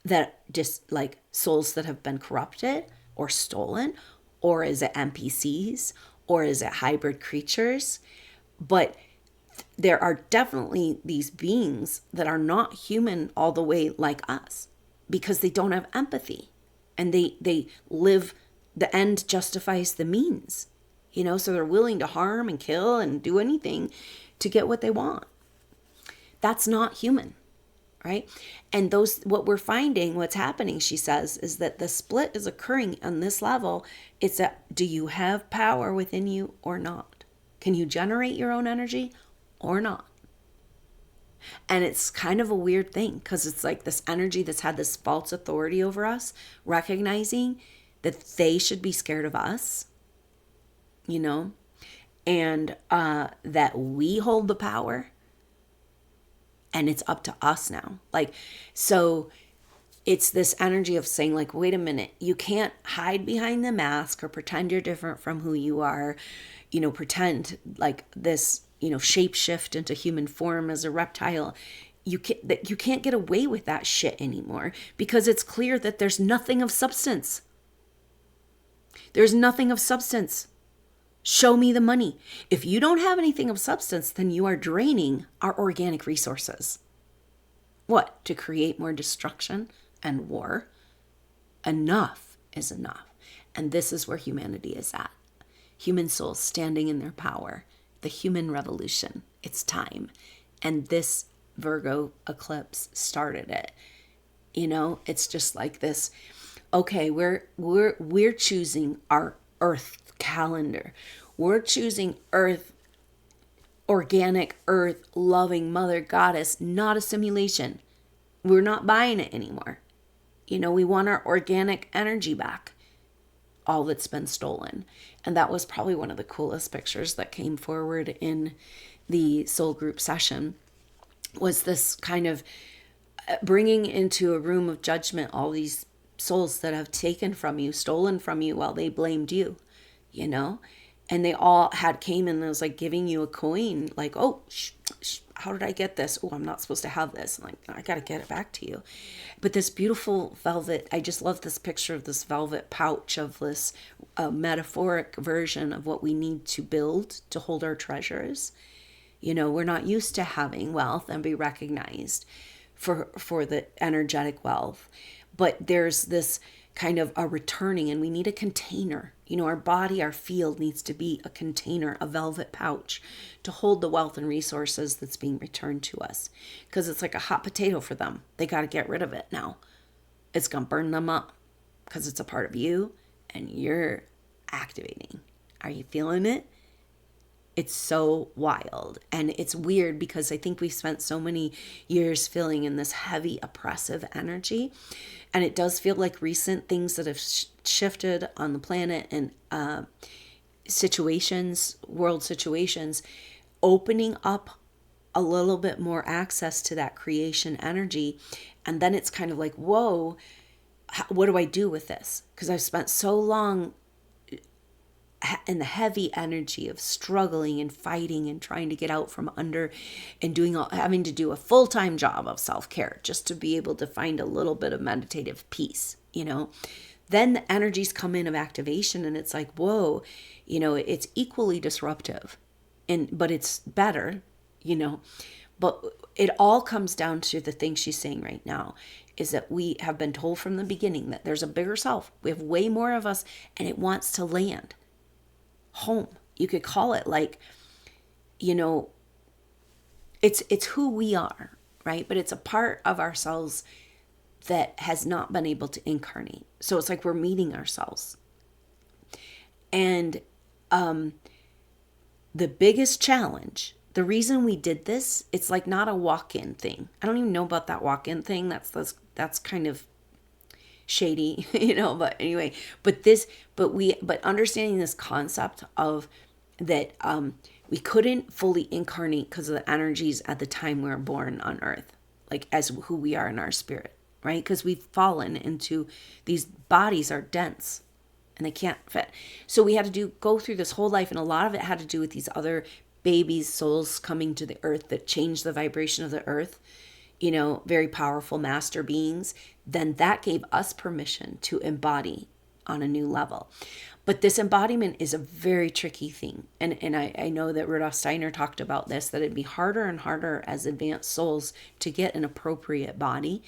that just like souls that have been corrupted or stolen, or is it NPCs, or is it hybrid creatures? But there are definitely these beings that are not human all the way like us, because they don't have empathy, and they live, the end justifies the means, so they're willing to harm and kill and do anything to get what they want. That's not human, right? And what we're finding, what's happening, she says, is that the split is occurring on this level. It's that, do you have power within you or not? Can you generate your own energy or not? And it's kind of a weird thing, because it's like this energy that's had this false authority over us, recognizing that they should be scared of us, and that we hold the power, and it's up to us now. Like, so it's this energy of saying, like, wait a minute, you can't hide behind the mask or pretend you're different from who you are, pretend like this, shape shift into human form as a reptile. You can't get away with that shit anymore, because it's clear that there's nothing of substance. There's nothing of substance. Show me the money. If you don't have anything of substance, then you are draining our organic resources. What? To create more destruction and war? Enough is enough. And this is where humanity is at. Human souls standing in their power. The human revolution. It's time. And this Virgo eclipse started it. It's just like this. Okay, we're choosing our Earth calendar. We're choosing Earth, organic Earth, loving Mother Goddess, not a simulation. We're not buying it anymore. We want our organic energy back, all that's been stolen. And that was probably one of the coolest pictures that came forward in the soul group session, was this kind of bringing into a room of judgment all these souls that have taken from you, stolen from you, while they blamed you, and they all came and was like giving you a coin, like, oh, how did I get this? Oh, I'm not supposed to have this. Like, I got to get it back to you. But this beautiful velvet, I just love this picture of this velvet pouch of this metaphoric version of what we need to build to hold our treasures. We're not used to having wealth and be recognized for the energetic wealth. But there's this kind of a returning, and we need a container. Our body, our field needs to be a container, a velvet pouch to hold the wealth and resources that's being returned to us. Because it's like a hot potato for them. They got to get rid of it now. It's going to burn them up, because it's a part of you and you're activating. Are you feeling it? It's so wild. And it's weird, because I think we've spent so many years feeling in this heavy, oppressive energy. And it does feel like recent things that have shifted on the planet, and situations, world situations, opening up a little bit more access to that creation energy. And then it's kind of like, whoa, what do I do with this? Because I've spent so long in the heavy energy of struggling and fighting and trying to get out from under, and having to do a full-time job of self-care just to be able to find a little bit of meditative peace, Then the energies come in of activation, and it's like, whoa, it's equally disruptive, but it's better, But it all comes down to the thing she's saying right now, is that we have been told from the beginning that there's a bigger self. We have way more of us, and it wants to land home. you could call it like, you know, it's who we are, right? But it's a part of ourselves that has not been able to incarnate. So it's like we're meeting ourselves. And the biggest challenge, the reason we did this, it's like not a walk-in thing. I don't even know about that walk-in thing. That's kind of shady, you know, but anyway, but understanding this concept of that, we couldn't fully incarnate because of the energies at the time we were born on earth, like as who we are in our spirit, right? Because we've fallen into, these bodies are dense and they can't fit. So we had to go through this whole life, and a lot of it had to do with these other babies' souls coming to the earth that changed the vibration of the earth, you know, very powerful master beings. Then that gave us permission to embody on a new level. But this embodiment is a very tricky thing. And I know that Rudolf Steiner talked about this, that it'd be harder and harder as advanced souls to get an appropriate body,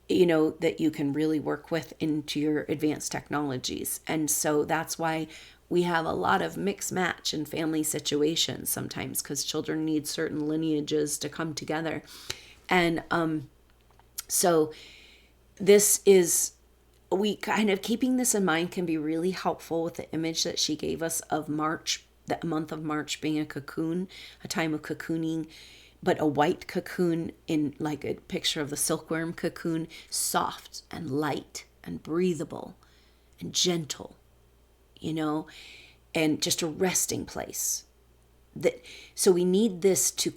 you know, that you can really work with into your advanced technologies. And so that's why we have a lot of mix match in family situations sometimes, because children need certain lineages to come together. And so this is, we kind of keeping this in mind can be really helpful with the image that she gave us of March, the month of March being a cocoon, a time of cocooning, but a white cocoon in like a picture of the silkworm cocoon, soft and light and breathable and gentle, you know, and just a resting place. So we need this to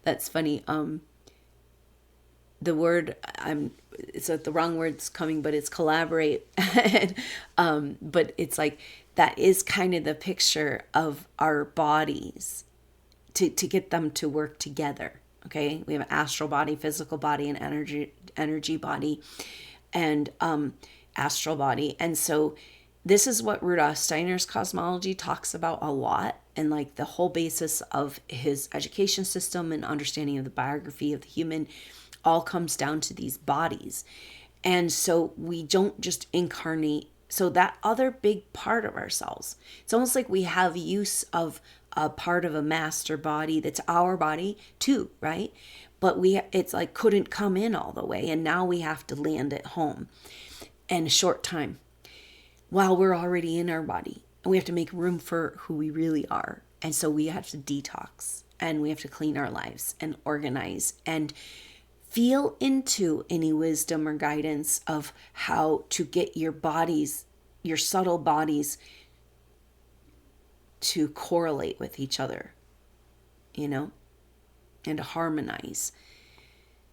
that's funny. The word, it's like the wrong word's coming, but it's collaborate. But it's like, that is kind of the picture of our bodies to get them to work together. Okay. We have an astral body, physical body, and energy body, and astral body. And so this is what Rudolf Steiner's cosmology talks about a lot. And like the whole basis of his education system and understanding of the biography of the human all comes down to these bodies. And so we don't just incarnate. So that other big part of ourselves, it's almost like we have use of a part of a master body that's our body too, right? But it's like couldn't come in all the way. And now we have to land at home in a short time while we're already in our body. And we have to make room for who we really are. And so we have to detox, and we have to clean our lives and organize and feel into any wisdom or guidance of how to get your bodies, your subtle bodies, to correlate with each other, you know, and to harmonize.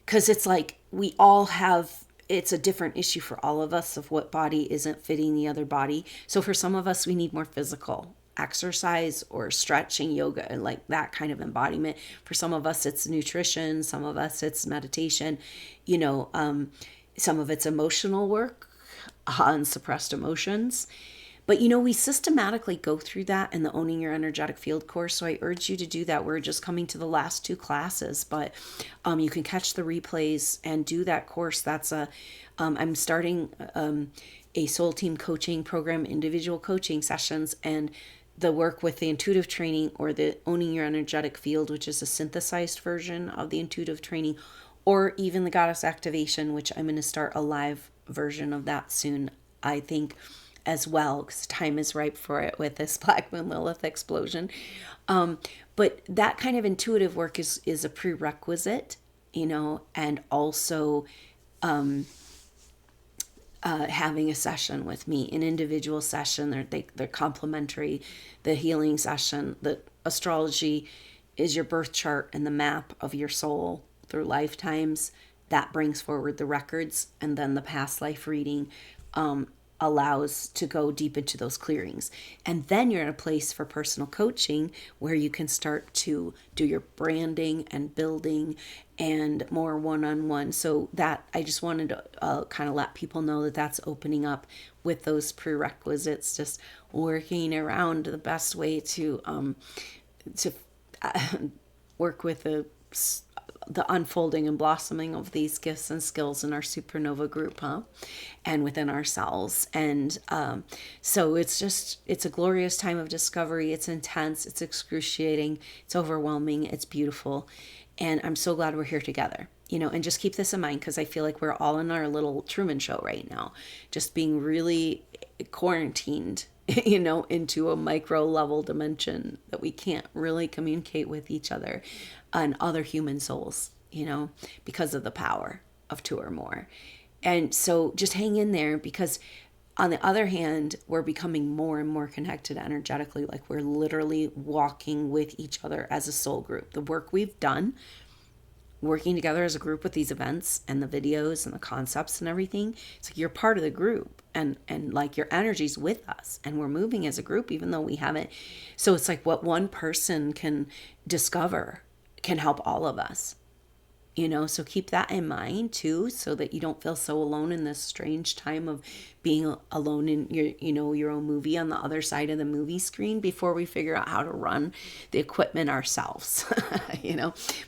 Because it's like we all have, it's a different issue for all of us of what body isn't fitting the other body. So for some of us, we need more physical exercise or stretching, yoga, and like that kind of embodiment. For some of us, it's nutrition. Some of us, it's meditation. You know, some of it's emotional work, unsuppressed emotions. But, you know, we systematically go through that in the Owning Your Energetic Field course. So I urge you to do that. We're just coming to the last 2 classes, but you can catch the replays and do that course. That's I'm starting a soul team coaching program, individual coaching sessions, and the work with the intuitive training, or the Owning Your Energetic Field, which is a synthesized version of the intuitive training, or even the Goddess Activation, which I'm going to start a live version of that soon, I think, as well, because time is ripe for it with this Black Moon Lilith explosion. But that kind of intuitive work is a prerequisite, you know, and also having a session with me, an individual session. They're complementary. The healing session, the astrology is your birth chart and the map of your soul through lifetimes. That brings forward the records, and then the past life reading allows to go deep into those clearings. And then you're in a place for personal coaching where you can start to do your branding and building and more one-on-one. So that I just wanted to kind of let people know that that's opening up with those prerequisites, just working around the best way to work with the unfolding and blossoming of these gifts and skills in our supernova group, and within ourselves. And so it's a glorious time of discovery. It's intense, it's excruciating, it's overwhelming, it's beautiful. And I'm so glad we're here together, and just keep this in mind, because I feel like we're all in our little Truman Show right now, just being really quarantined, into a micro level dimension that we can't really communicate with each other and other human souls, because of the power of two or more. And so just hang in there, because on the other hand, we're becoming more and more connected energetically. Like we're literally walking with each other as a soul group. The work we've done, working together as a group with these events and the videos and the concepts and everything, it's like you're part of the group, and like your energy's with us, and we're moving as a group, even though we haven't. So it's like what one person can discover can help all of us. So keep that in mind too, so that you don't feel so alone in this strange time of being alone in your own movie on the other side of the movie screen, before we figure out how to run the equipment ourselves.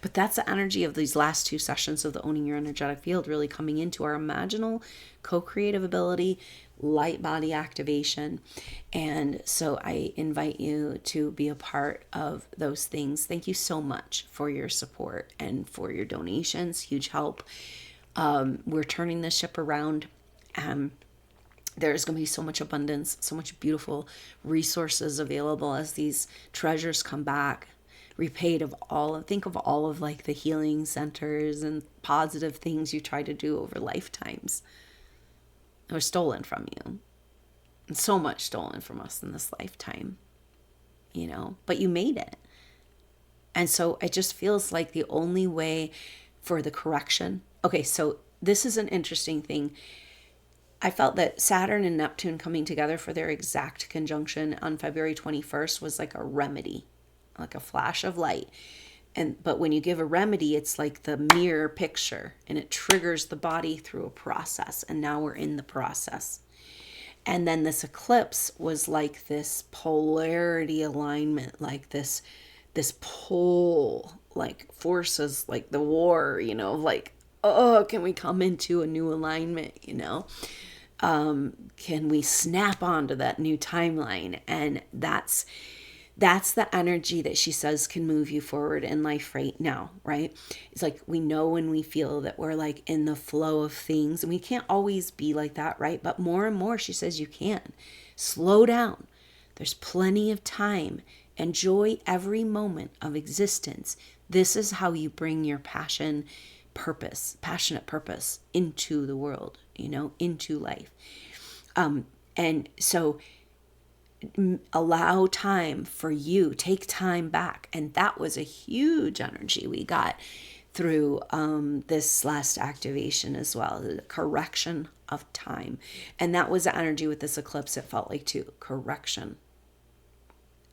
But that's the energy of these last 2 sessions of the Owning Your Energetic Field, really coming into our imaginal co-creative ability, light body activation. And so I invite you to be a part of those things. Thank you so much for your support and for your donations. Huge help. We're turning this ship around. There's going to be so much abundance, so much beautiful resources available as these treasures come back, repaid of think of all of like the healing centers and positive things you try to do over lifetimes. Or stolen from you. And so much stolen from us in this lifetime, but you made it. And so it just feels like the only way for the correction. Okay, so this is an interesting thing. I felt that Saturn and Neptune coming together for their exact conjunction on February 21st was like a remedy, like a flash of light. But when you give a remedy, it's like the mirror picture, and it triggers the body through a process. And now we're in the process. And then this eclipse was like this polarity alignment, like this pull, like forces, like the war, like, oh, can we come into a new alignment, can we snap onto that new timeline? And that's the energy that she says can move you forward in life right now, right? It's like we know when we feel that we're like in the flow of things, and we can't always be like that, right? But more and more, she says you can. Slow down. There's plenty of time. Enjoy every moment of existence. This is how you bring your passionate purpose into the world, into life. And so allow time for you, take time back. And that was a huge energy we got through this last activation as well, the correction of time. And that was the energy with this eclipse, it felt like too, correction.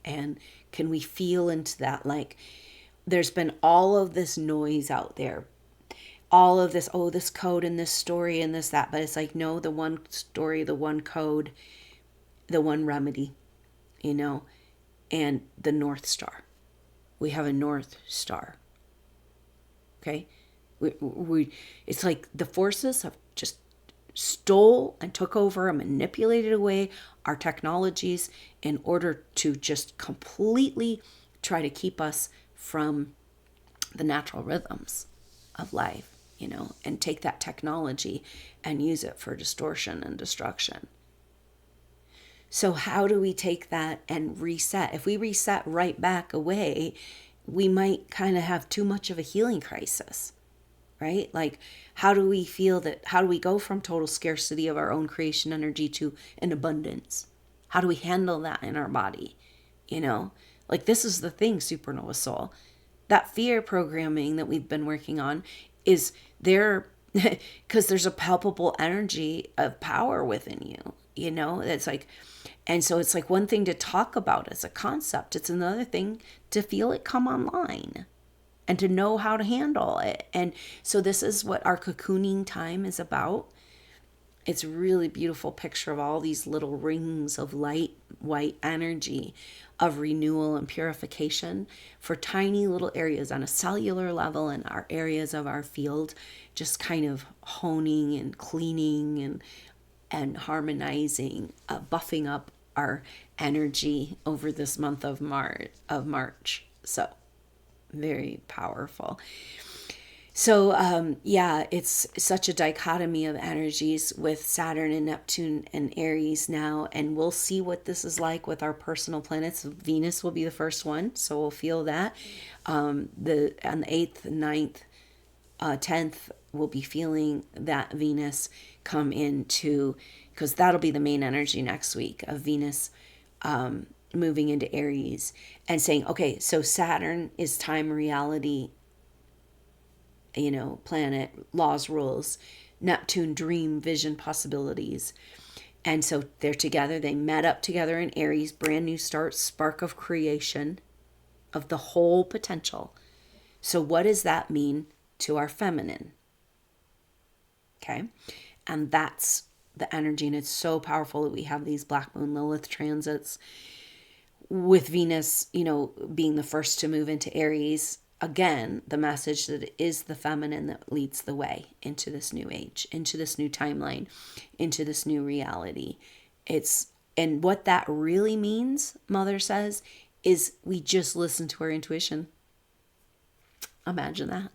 And can we feel into that? Like there's been all of this noise out there, all of this, this code and this story and this, that, but it's like, no, the one story, the one code, the one remedy, and the North Star. We have a North Star. Okay. It's like the forces have just stole and took over and manipulated away our technologies in order to just completely try to keep us from the natural rhythms of life, and take that technology and use it for distortion and destruction. So how do we take that and reset? If we reset right back away, we might kind of have too much of a healing crisis, right? Like, how do we go from total scarcity of our own creation energy to an abundance? How do we handle that in our body? Like this is the thing, SuperNova Soul. That fear programming that we've been working on is there because there's a palpable energy of power within you, it's like, and so it's like one thing to talk about as a concept. It's another thing to feel it come online and to know how to handle it. And so this is what our cocooning time is about. It's a really beautiful picture of all these little rings of light white energy of renewal and purification for tiny little areas on a cellular level in our areas of our field, just kind of honing and cleaning and harmonizing, buffing up our energy over this month of March. So very powerful. So, yeah, it's such a dichotomy of energies with Saturn and Neptune and Aries now. And we'll see what this is like with our personal planets. Venus will be the first one, so we'll feel that. On the 8th, 9th, 10th, we'll be feeling that Venus come into, because that'll be the main energy next week of Venus moving into Aries and saying, okay, so Saturn is time, reality, planet, laws, rules, Neptune, dream, vision, possibilities. And so they're together. They met up together in Aries, brand new start, spark of creation of the whole potential. So what does that mean to our feminine? Okay. And that's the energy. And it's so powerful that we have these Black Moon Lilith transits with Venus, being the first to move into Aries. Again, the message that it is the feminine that leads the way into this new age, into this new timeline, into this new reality. And what that really means, Mother says, is we just listen to our intuition. Imagine that.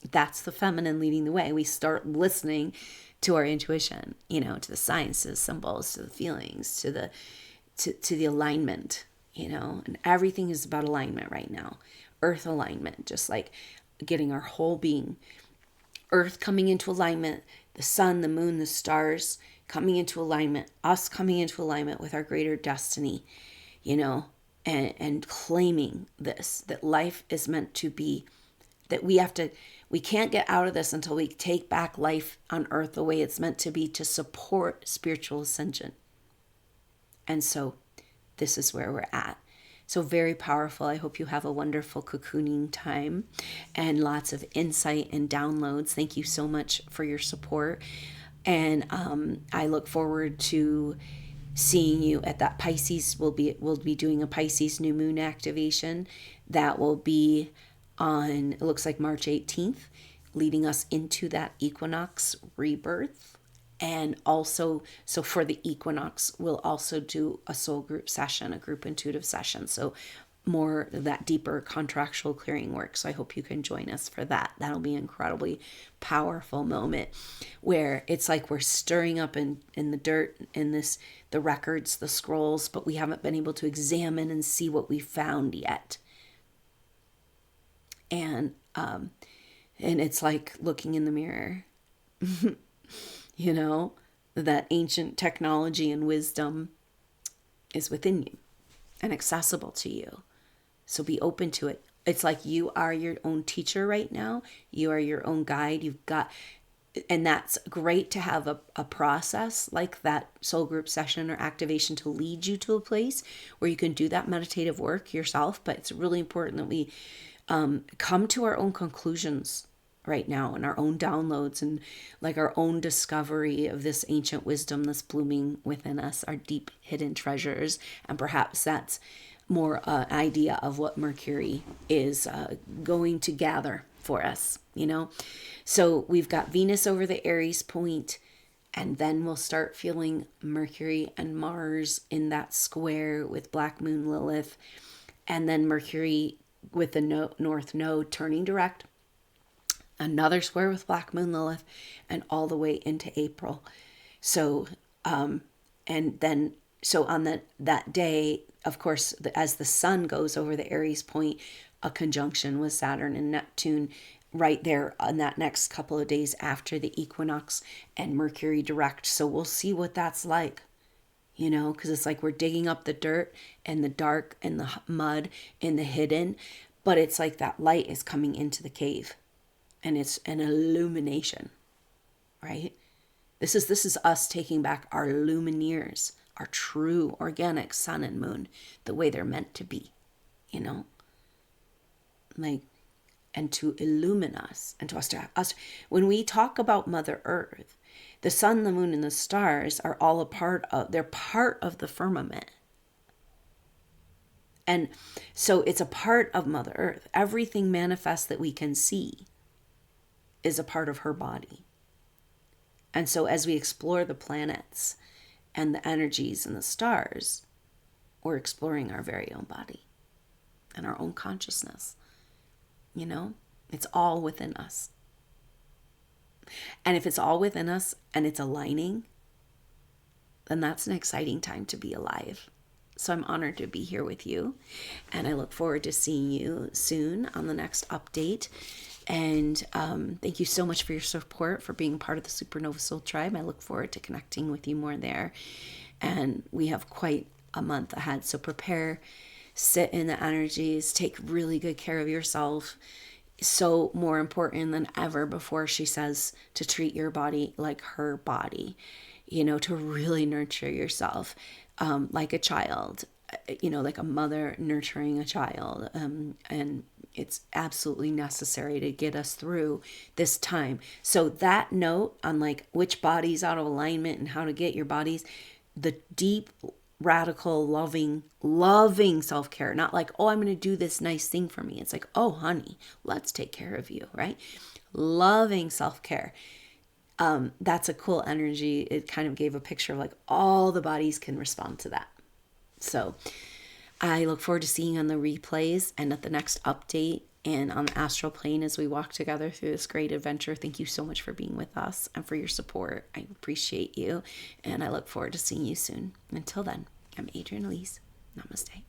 That's the feminine leading the way. We start listening to our intuition, to the signs, to the symbols, to the feelings, to the alignment, and everything is about alignment right now. Earth alignment, just like getting our whole being. Earth coming into alignment, the sun, the moon, the stars coming into alignment, us coming into alignment with our greater destiny, and claiming this, that life is meant to be, that we can't get out of this until we take back life on earth the way it's meant to be to support spiritual ascension. And so this is where we're at. So very powerful. I hope you have a wonderful cocooning time and lots of insight and downloads. Thank you so much for your support. And I look forward to seeing you at that Pisces. We'll be doing a Pisces new moon activation. That will be on, it looks like March 18th, leading us into that equinox rebirth. And also, so for the equinox, we'll also do a soul group session, a group intuitive session. So more of that deeper contractual clearing work. So I hope you can join us for that. That'll be an incredibly powerful moment where it's like we're stirring up in the dirt, in the records, the scrolls, but we haven't been able to examine and see what we found yet. And it's like looking in the mirror. That ancient technology and wisdom is within you and accessible to you. So be open to it. It's like you are your own teacher right now. You are your own guide. And that's great to have a process like that soul group session or activation to lead you to a place where you can do that meditative work yourself. But it's really important that we come to our own conclusions right now and our own downloads and like our own discovery of this ancient wisdom that's blooming within us, our deep hidden treasures. And perhaps that's more an idea of what Mercury is going to gather for us, So we've got Venus over the Aries point, and then we'll start feeling Mercury and Mars in that square with Black Moon Lilith, and then Mercury with the North Node turning direct, another square with Black Moon Lilith, and all the way into April. So, and then, so on that day, of course, as the sun goes over the Aries point, a conjunction with Saturn and Neptune right there on that next couple of days after the equinox, and Mercury direct. So we'll see what that's like, because it's like we're digging up the dirt and the dark and the mud and the hidden, but it's like that light is coming into the cave. And it's an illumination, right? This is us taking back our lumineers, our true organic sun and moon, the way they're meant to be, and to illumine us and to us when we talk about Mother Earth, The sun, the moon, and the stars are all they're part of the firmament. And so it's a part of Mother Earth. Everything manifests that we can see is a part of her body. And so as we explore the planets and the energies and the stars, we're exploring our very own body and our own consciousness. You know, it's all within us. And if it's all within us and it's aligning, then that's an exciting time to be alive. So I'm honored to be here with you. And I look forward to seeing you soon on the next update. And thank you so much for your support, for being part of the SuperNova Soul tribe. I look forward to connecting with you more there. And we have quite a month ahead. So prepare, sit in the energies, take really good care of yourself. So more important than ever before, she says to treat your body like her body, you know, to really nurture yourself like a child, you know, like a mother nurturing a child. And it's absolutely necessary to get us through this time. So that note on like which body's out of alignment and how to get your bodies, the deep, radical, loving self-care, not like, oh, I'm going to do this nice thing for me. It's like, oh, honey, let's take care of you, right? Loving self-care. That's a cool energy. It kind of gave a picture of like all the bodies can respond to that. So I look forward to seeing you on the replays and at the next update and on the astral plane as we walk together through this great adventure. Thank you so much for being with us and for your support. I appreciate you, and I look forward to seeing you soon. Until then, I'm Adrienne Elise. Namaste.